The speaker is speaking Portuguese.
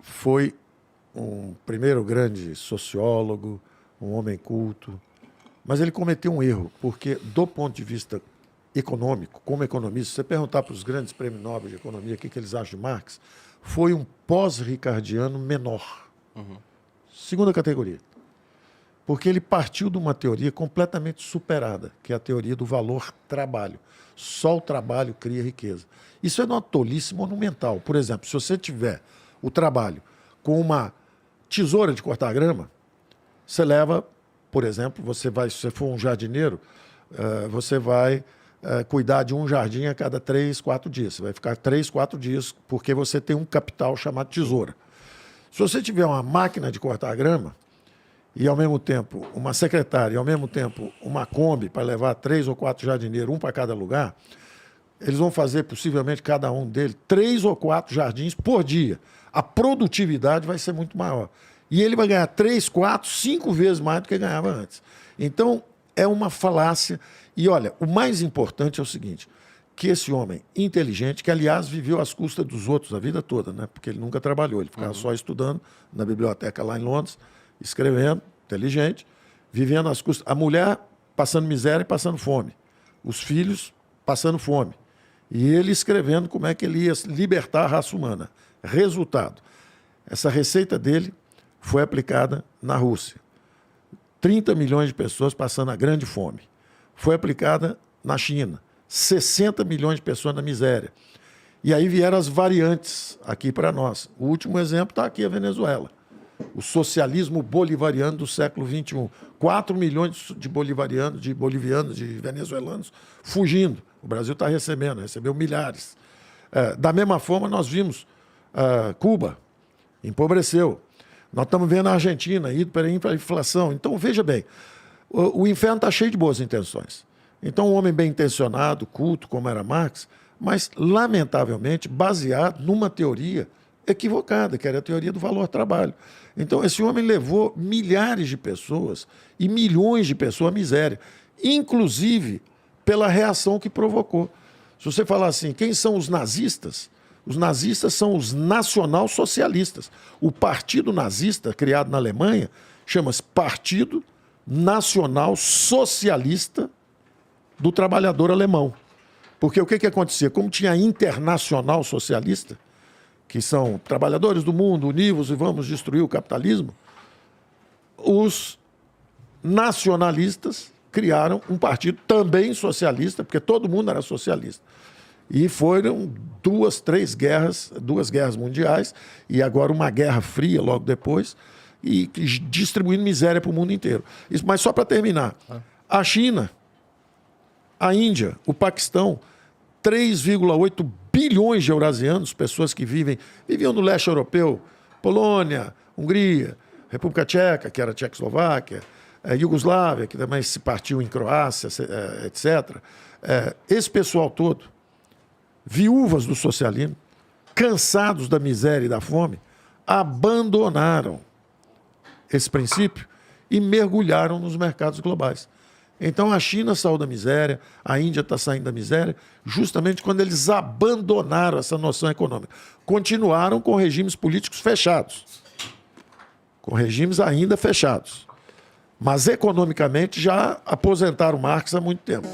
foi um primeiro grande sociólogo, um homem culto, mas ele cometeu um erro, porque do ponto de vista econômico, como economista, se você perguntar para os grandes prêmios Nobel de economia o que eles acham de Marx, foi um pós-ricardiano menor. Segunda categoria. Porque ele partiu de uma teoria completamente superada, que é a teoria do valor-trabalho. Só o trabalho cria riqueza. Isso é uma tolice monumental. Por exemplo, se você tiver o trabalho com uma tesoura de cortar grama, você leva, por exemplo, se você for um jardineiro, você vai cuidar de um jardim a cada 3, 4 dias. Você vai ficar 3, 4 dias porque você tem um capital chamado tesoura. Se você tiver uma máquina de cortar grama e, ao mesmo tempo, uma secretária e, ao mesmo tempo, uma Kombi para levar 3 ou 4 jardineiros, um para cada lugar, eles vão fazer, possivelmente, cada um deles, 3 ou 4 jardins por dia. A produtividade vai ser muito maior. E ele vai ganhar 3, 4, 5 vezes mais do que ganhava antes. Então, é uma falácia. E, olha, o mais importante é o seguinte, que esse homem inteligente, que, aliás, viveu às custas dos outros a vida toda, né? Porque ele nunca trabalhou, ele ficava só estudando na biblioteca lá em Londres, escrevendo, inteligente, vivendo às custas. A mulher passando miséria e passando fome. Os filhos passando fome. E ele escrevendo como é que ele ia libertar a raça humana. Resultado, essa receita dele foi aplicada na Rússia. 30 milhões de pessoas passando a grande fome. Foi aplicada na China. 60 milhões de pessoas na miséria. E aí vieram as variantes aqui para nós. O último exemplo está aqui, a Venezuela. O socialismo bolivariano do século XXI. 4 milhões de bolivianos, de venezuelanos fugindo. O Brasil está recebeu milhares. Da mesma forma, nós vimos Cuba, empobreceu. Nós estamos vendo a Argentina indo para a inflação. Então, veja bem, o inferno está cheio de boas intenções. Então, um homem bem intencionado, culto, como era Marx, mas, lamentavelmente, baseado numa teoria equivocada, que era a teoria do valor-trabalho. Então, esse homem levou milhares de pessoas e milhões de pessoas à miséria, inclusive pela reação que provocou. Se você falar assim, quem são os nazistas são os nacional-socialistas. O partido nazista, criado na Alemanha, chama-se Partido Nacional Socialista do Trabalhador Alemão. Porque o que acontecia? Como tinha a Internacional Socialista, que são trabalhadores do mundo, univos e vamos destruir o capitalismo, os nacionalistas criaram um partido também socialista, porque todo mundo era socialista. E foram duas guerras mundiais, e agora uma guerra fria logo depois, e distribuindo miséria para o mundo inteiro. Isso, mas só para terminar, a China, a Índia, o Paquistão, 3,8 bilhões de eurasianos, pessoas que viviam no leste europeu, Polônia, Hungria, República Tcheca, que era a Tchecoslováquia, Iugoslávia, que também se partiu em Croácia, etc. Esse pessoal todo, viúvas do socialismo, cansados da miséria e da fome, abandonaram esse princípio e mergulharam nos mercados globais. Então a China saiu da miséria, a Índia está saindo da miséria, justamente quando eles abandonaram essa noção econômica. Continuaram com regimes políticos fechados, com regimes ainda fechados, mas economicamente já aposentaram Marx há muito tempo.